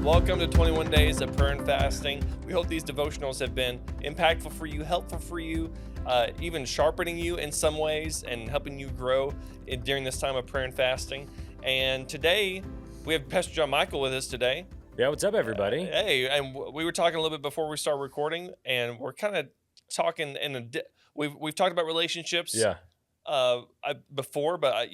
Welcome to 21 Days of Prayer and Fasting. We hope these devotionals have been impactful for you, helpful for you, even sharpening you in some ways and helping you grow during this time of prayer and fasting. And today, we have Pastor John Michael with us today. Yeah, what's up, everybody? Hey, and we were talking a little bit before we start recording, and we're kind of talking we've talked about relationships. Yeah. Before, but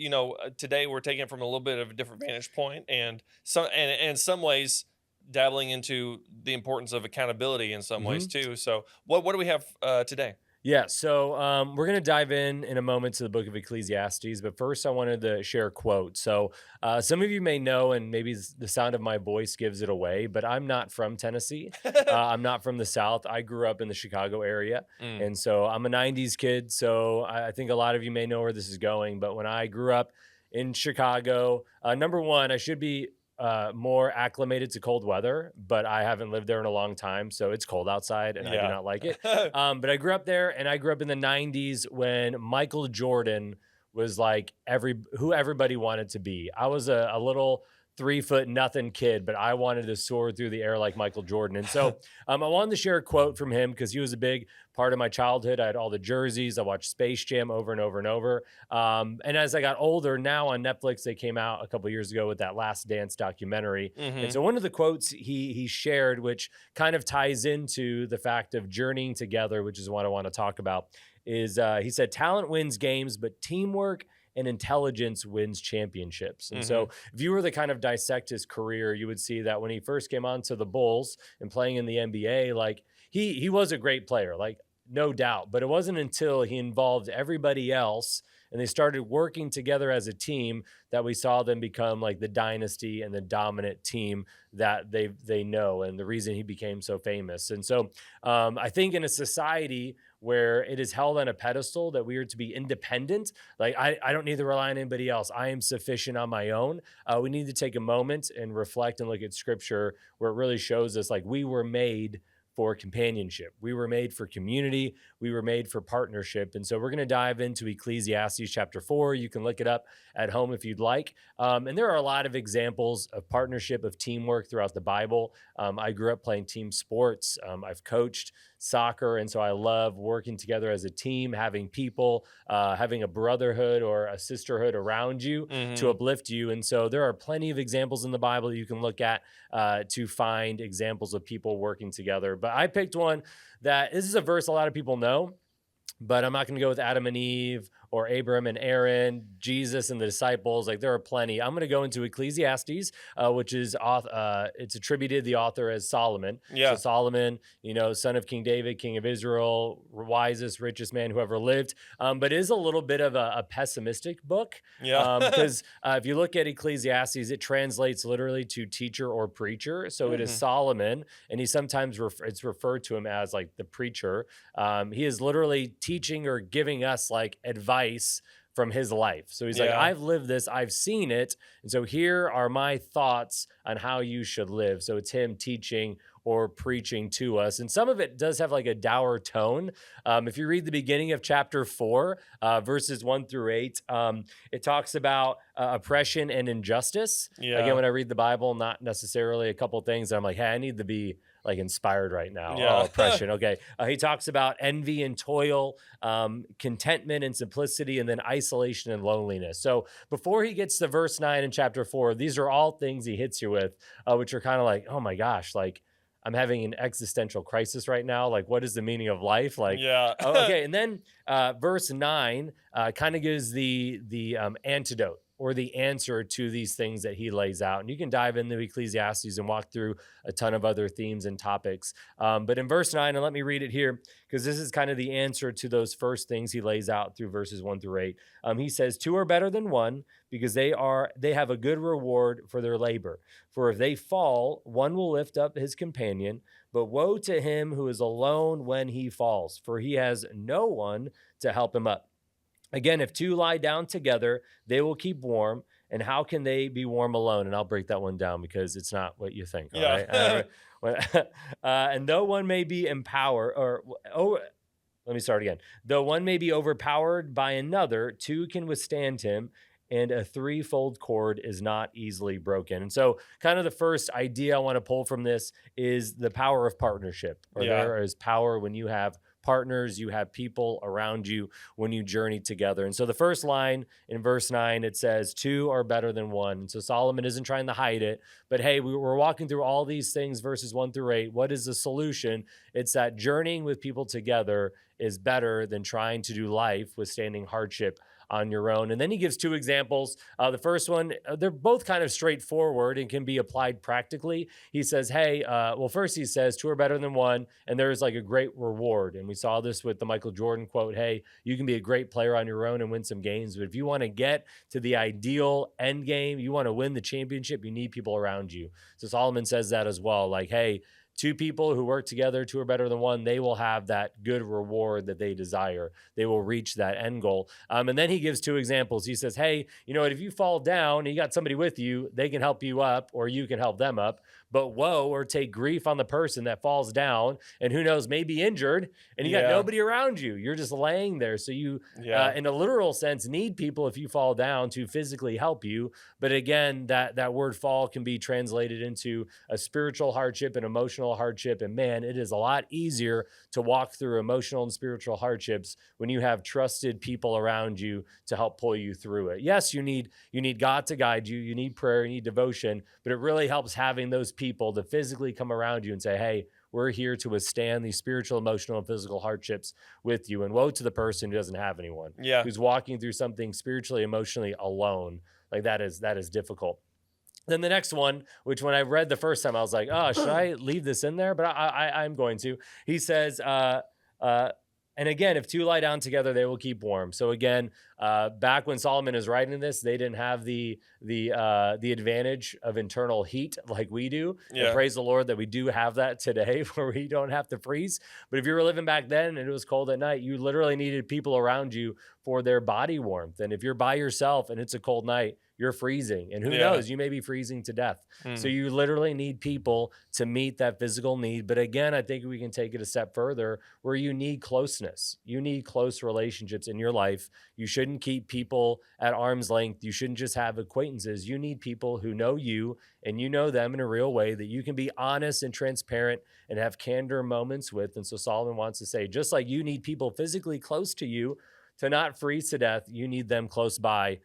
today we're taking it from a little bit of a different vantage point, and in some ways dabbling into the importance of accountability in some ways too. So, what do we have today? Yeah, so we're going to dive in a moment to the book of Ecclesiastes, but first I wanted to share a quote. So some of you may know, and maybe the sound of my voice gives it away, but I'm not from Tennessee. I'm not from the South. I grew up in the Chicago area, and so I'm a 90s kid, so I think a lot of you may know where this is going, but when I grew up in Chicago, number one, I should be more acclimated to cold weather, but I haven't lived there in a long time, so it's cold outside and I do not like it. But I grew up there, and I grew up in the 90s when Michael Jordan was like who everybody wanted to be. I was a little 3-foot nothing kid, but I wanted to soar through the air like Michael Jordan. And so I wanted to share a quote from him because he was a big part of my childhood. I had all the jerseys. I watched Space Jam over and over and over. And as I got older, now on Netflix, they came out a couple years ago with that Last Dance documentary. And so one of the quotes he shared, which kind of ties into the fact of journeying together, which is what I want to talk about, is he said, "Talent wins games, but teamwork and intelligence wins championships." And so if you were to kind of dissect his career, you would see that when he first came on to the Bulls and playing in the NBA, like he was a great player, like no doubt. But it wasn't until he involved everybody else and they started working together as a team that we saw them become like the dynasty and the dominant team that they know, and the reason he became so famous. And so I think in a society where it is held on a pedestal that we are to be independent, like I don't need to rely on anybody else, I am sufficient on my own, we need to take a moment and reflect and look at scripture where it really shows us like we were made for companionship. We were made for community. We were made for partnership. And so we're going to dive into Ecclesiastes chapter 4. You can look it up at home if you'd like. And there are a lot of examples of partnership, of teamwork throughout the Bible. I grew up playing team sports. I've coached soccer, and so I love working together as a team, having people, having a brotherhood or a sisterhood around you to uplift you. And so there are plenty of examples in the Bible you can look at to find examples of people working together. But I picked one that this is a verse a lot of people know, but I'm not going to go with Adam and Eve or Abram and Aaron, Jesus and the disciples. Like there are plenty. I'm going to go into Ecclesiastes, which is it's attributed the author as Solomon. Yeah. So Solomon, son of King David, king of Israel, wisest, richest man who ever lived. But it is a little bit of a pessimistic book. Yeah. Because if you look at Ecclesiastes, it translates literally to teacher or preacher. So it is Solomon, and he sometimes it's referred to him as like the preacher. He is literally teaching or giving us like advice from his life. So he's like, I've lived this, I've seen it. And so here are my thoughts on how you should live. So it's him teaching or preaching to us. And some of it does have like a dour tone. If you read the beginning of chapter 4, verses 1 through 8, it talks about oppression and injustice. Yeah. Again, when I read the Bible, not necessarily a couple things that I'm like, hey, I need to be like inspired right now. Yeah. Oh, oppression. Okay. He talks about envy and toil, contentment and simplicity, and then isolation and loneliness. So before he gets to verse 9 in chapter 4, these are all things he hits you with, which are kind of like, oh my gosh, like I'm having an existential crisis right now. Like, what is the meaning of life? Like, okay. And then verse 9 kind of gives the antidote or the answer to these things that he lays out. And you can dive into Ecclesiastes and walk through a ton of other themes and topics. But in verse 9, and let me read it here, because this is kind of the answer to those first things he lays out through verses 1 through 8. He says, "Two are better than one, because they have a good reward for their labor. For if they fall, one will lift up his companion. But woe to him who is alone when he falls, for he has no one to help him up. Again, if two lie down together, they will keep warm. And how can they be warm alone?" And I'll break that one down because it's not what you think. All right? And though one may be let me start again. Though one may be overpowered by another, two can withstand him. and a threefold cord is not easily broken. And so, kind of the first idea I want to pull from this is the power of partnership, or Yeah. there is power when you have partners, you have people around you when you journey together. And so, the first line in verse 9, it says, two are better than one. And so, Solomon isn't trying to hide it, but hey, we're walking through all these things, verses 1 through 8. What is the solution? It's that journeying with people together is better than trying to do life withstanding hardship on your own. And then he gives two examples. The first one, they're both kind of straightforward and can be applied practically. He says, hey, well, first he says, two are better than one, and there's like a great reward. And we saw this with the Michael Jordan quote, hey, you can be a great player on your own and win some games, but if you want to get to the ideal end game, you want to win the championship, you need people around you. So Solomon says that as well, like, hey, two people who work together, two are better than one, they will have that good reward that they desire. They will reach that end goal. And then he gives two examples. He says, hey, you know what, if you fall down and you got somebody with you, they can help you up or you can help them up. But woe or take grief on the person that falls down and who knows, may be injured and you got nobody around you. You're just laying there. So you, in a literal sense, need people if you fall down to physically help you. But again, that word fall can be translated into a spiritual hardship and emotional hardship. And man, it is a lot easier to walk through emotional and spiritual hardships when you have trusted people around you to help pull you through it. Yes, you need God to guide you. You need prayer, you need devotion, but it really helps having those people to physically come around you and say, hey, we're here to withstand these spiritual, emotional, and physical hardships with you. And woe to the person who doesn't have anyone, who's walking through something spiritually, emotionally alone. Like that is difficult. Then the next one, which when I read the first time, I was like, oh, should I leave this in there? But I'm going to. He says, and again, if two lie down together, they will keep warm. So again, back when Solomon is writing this, they didn't have the advantage of internal heat like we do. And praise the Lord that we do have that today, where we don't have to freeze. But if you were living back then and it was cold at night, you literally needed people around you for their body warmth. And if you're by yourself and it's a cold night, you're freezing. And who knows, you may be freezing to death. So you literally need people to meet that physical need. But again, I think we can take it a step further where you need closeness. You need close relationships in your life. You shouldn't keep people at arm's length. You shouldn't just have acquaintances. You need people who know you and you know them in a real way that you can be honest and transparent and have candor moments with. And so Solomon wants to say, just like you need people physically close to you to not freeze to death, you need them close by,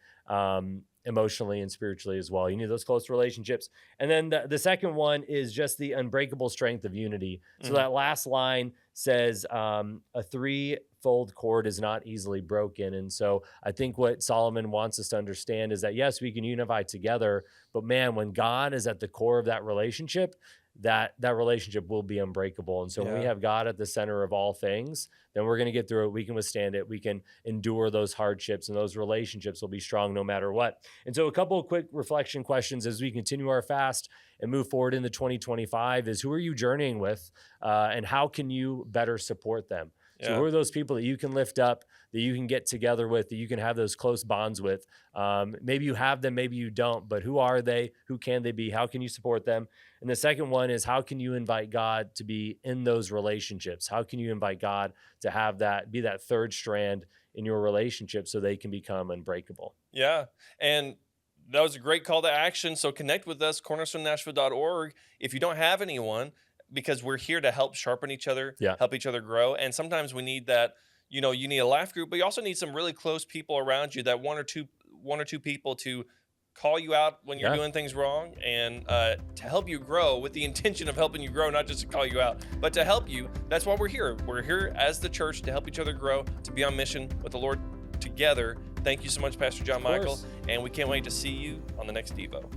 emotionally and spiritually as well. You need those close relationships. And then the second one is just the unbreakable strength of unity. So that last line says, a threefold cord is not easily broken. And so I think what Solomon wants us to understand is that, yes, we can unify together, but man, when God is at the core of that relationship, that relationship will be unbreakable. And so when we have God at the center of all things, then we're going to get through it. We can withstand it. We can endure those hardships, and those relationships will be strong no matter what. And so a couple of quick reflection questions as we continue our fast and move forward into 2025 is, who are you journeying with, and how can you better support them? So who are those people that you can lift up, that you can get together with, that you can have those close bonds with? Maybe you have them, maybe you don't, but who are they? Who can they be? How can you support them? And the second one is, how can you invite God to be in those relationships? How can you invite God to have that, be that third strand in your relationship so they can become unbreakable? Yeah. And that was a great call to action. So connect with us, cornerstonenashville.org. If you don't have anyone, because we're here to help sharpen each other, help each other grow. And sometimes we need that, you need a life group, but you also need some really close people around you, that one or two people to call you out when you're doing things wrong, and to help you grow, with the intention of helping you grow, not just to call you out, but to help you. That's why we're here. We're here as the church to help each other grow, to be on mission with the Lord together. Thank you so much, Pastor John Michael, and we can't wait to see you on the next Devo.